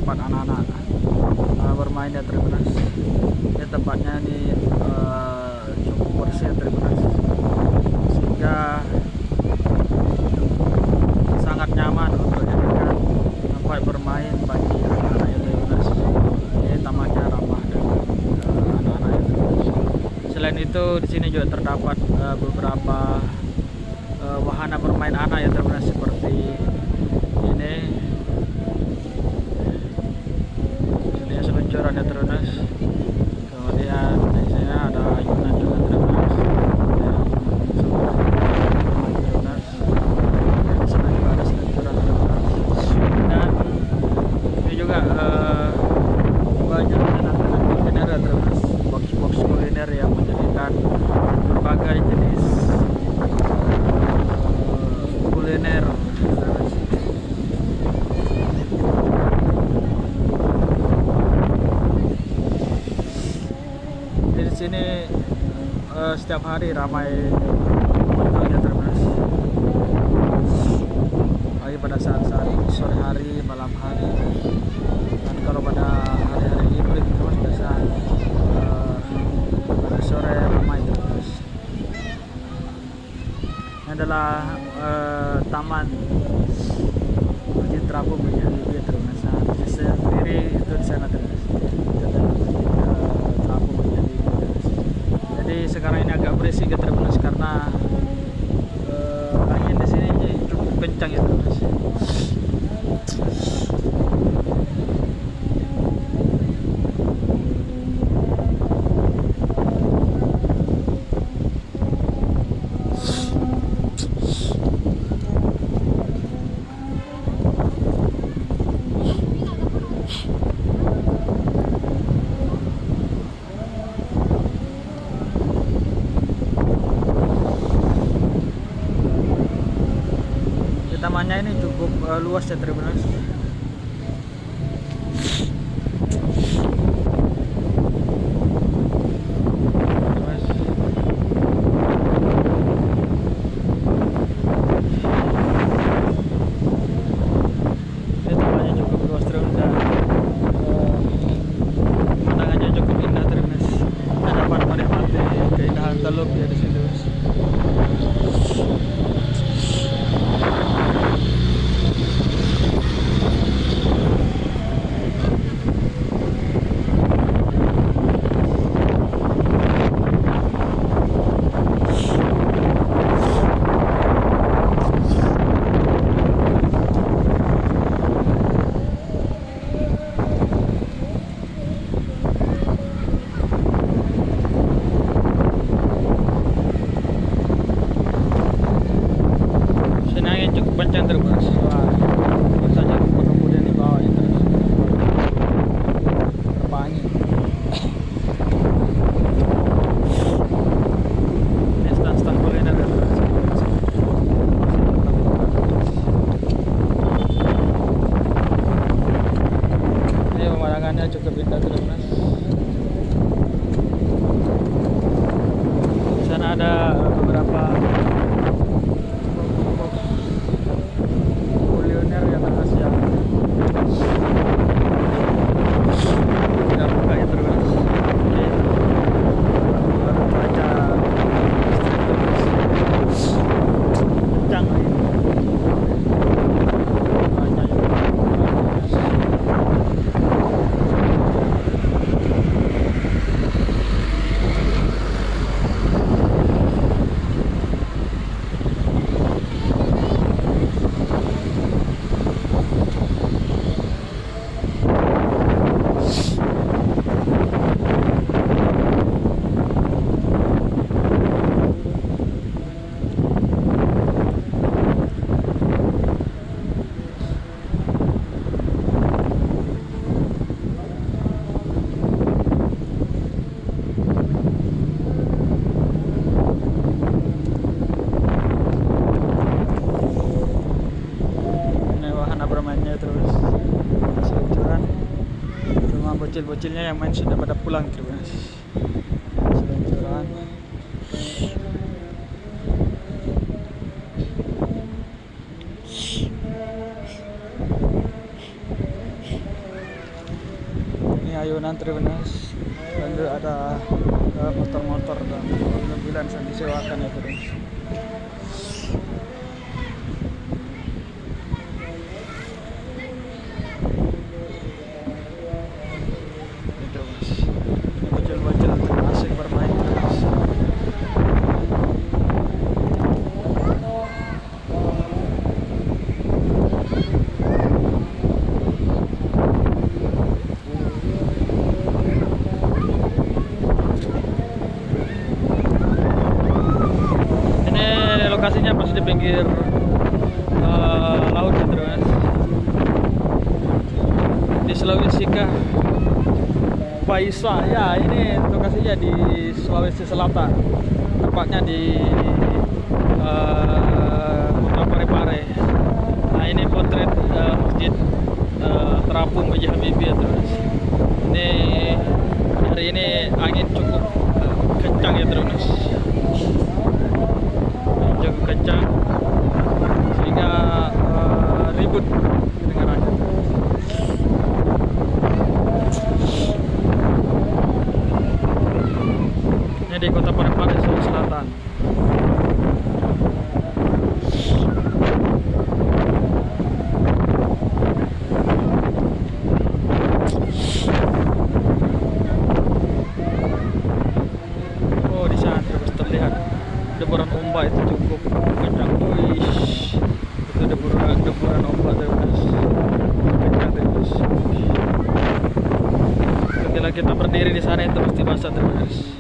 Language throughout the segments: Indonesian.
tempat anak-anak bermain ya Tribuners. Ini tempatnya ini cukup bersih ya Tribuners, sehingga sangat nyaman untuk dijadikan tempat bermain bagi anak-anak ya Tribuners. Ini tamannya ramah dengan anak-anak ya Tribuners. Selain itu di sini juga terdapat beberapa wahana bermain anak ya Tribuners, seperti ini seluncuran ya Tribuners. Kemudian di sini ada ayunan juga Tribuners. Di sana juga ada seluncuran Tribuners. Dan ini juga banyak dengan kuliner ya Tribuners, box-box kuliner yang menjadikan berbagai jenis kuliner. Di sini setiap hari ramai pengunjung ya Tribuners, lagi pada saat-saat sore hari, malam hari, dan kalau pada hari-hari libur itu biasa pada sore ramai Tribuners. Ini adalah taman Masjid Rabu Menjadi Tribuners. Nah, di sendiri itu di sana Tribuners. Jadi sekarang ini agak berisik ya Tribuners, karena angin di sini cukup kencang ya Tribuners. Tamannya ini cukup luas ya Tribuners. Ini tamannya cukup luas Tribuners, dan pemandangannya cukup indah Tribuners. Kita dapat menikmati keindahan Teluk ya di sini. Kencang Tribuners. Wah, saja rumput-rumput yang dibawa itu terbangi. Ini stand-stand kuliner Tribuners. Ini pemandangannya cukup indah Tribuners. Di sana ada beberapa bocil-bocilnya yang main sudah pada pulang Tribuners. Seluncuran. Leonan Tribunas, dan juga ada motor-motor dan mobil-mobilan yang disewakan ya Tribunas. Itu Mas, bajul-bajul asik bermain Tribunas. Lokasinya pas di pinggir laut ya Tribunas, di Sulawesi kah? Paisa ya, ini lokasinya di Sulawesi Selatan, tepatnya di kota Parepare. Nah ini potret masjid terapung B.J. Habibie ya Tribunas. Ini hari ini angin cukup kencang ya Tribunas, cukup kencang sehingga ribut kedengarannya. Ini di kota Parepare, Sulawesi Selatan. Oh di sana terus terlihat deburan ombak itu cukup kencang. Wih, itu deburan ombak terus kencang terus. Ketika kita berdiri di sana itu pasti basah terus.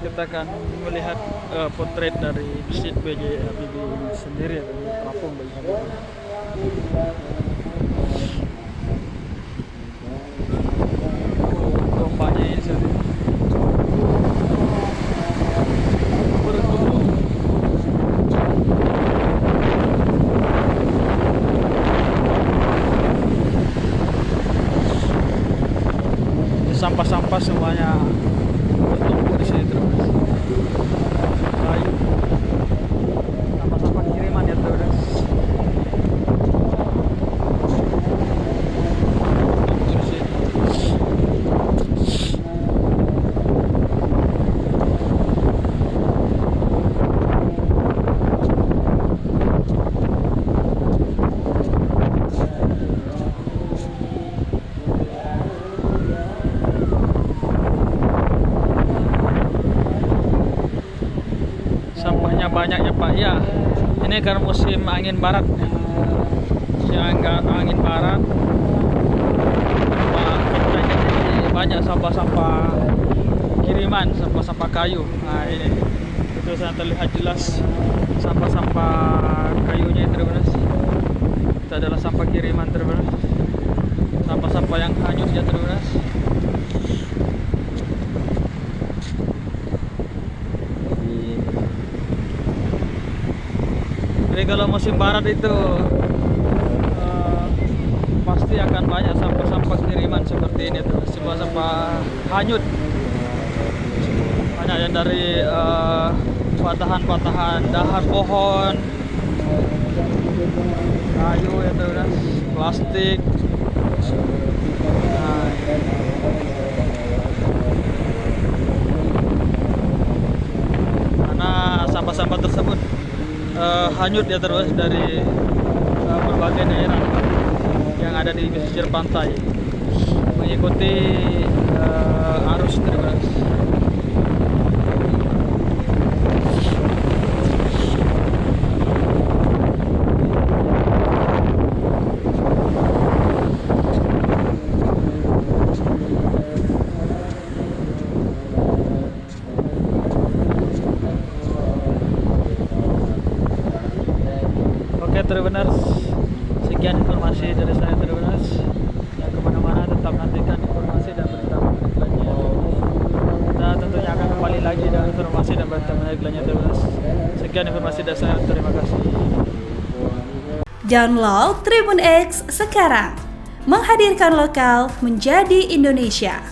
Kita akan melihat potret dari Masjid B.J. Habibie sendiri ya, dari terapung B.J. Habibie. Ombaknya ini sendiri bergemuruh. Sampah-sampah semuanya bertumpuk di sini terus. Kayu, sampah-sampah kiriman ya terus. Bertumpuk di sini. Sampahnya banyak ya Pak ya. Ini karena musim angin barat, angin barat, jadi banyak sampah-sampah kiriman, sampah-sampah kayu. Nah ini itu saya terlihat jelas sampah-sampah kayunya itu Tribunas. Itu adalah sampah kiriman Tribunas, sampah-sampah yang hanyut ya Tribunas. Jadi kalau musim barat itu pasti akan banyak sampah-sampah kiriman seperti ini tuh, sampah-sampah hanyut, banyak yang dari patahan-patahan dahan pohon, kayu ya tuh, plastik. Nah, karena sampah-sampah tersebut hanyut ya terus dari berbagai daerah yang ada di pesisir pantai mengikuti arus Tribunas. Tribunas, sekian informasi dari saya Tribunas. Yang kemana-mana tetap nantikan informasi dan berita menarik lainnya. Kita tentunya akan kembali lagi dengan informasi dan berita menarik lainnya Tribunas. Sekian informasi dari saya, terima kasih. Download Tribun X sekarang. Menghadirkan lokal menjadi Indonesia.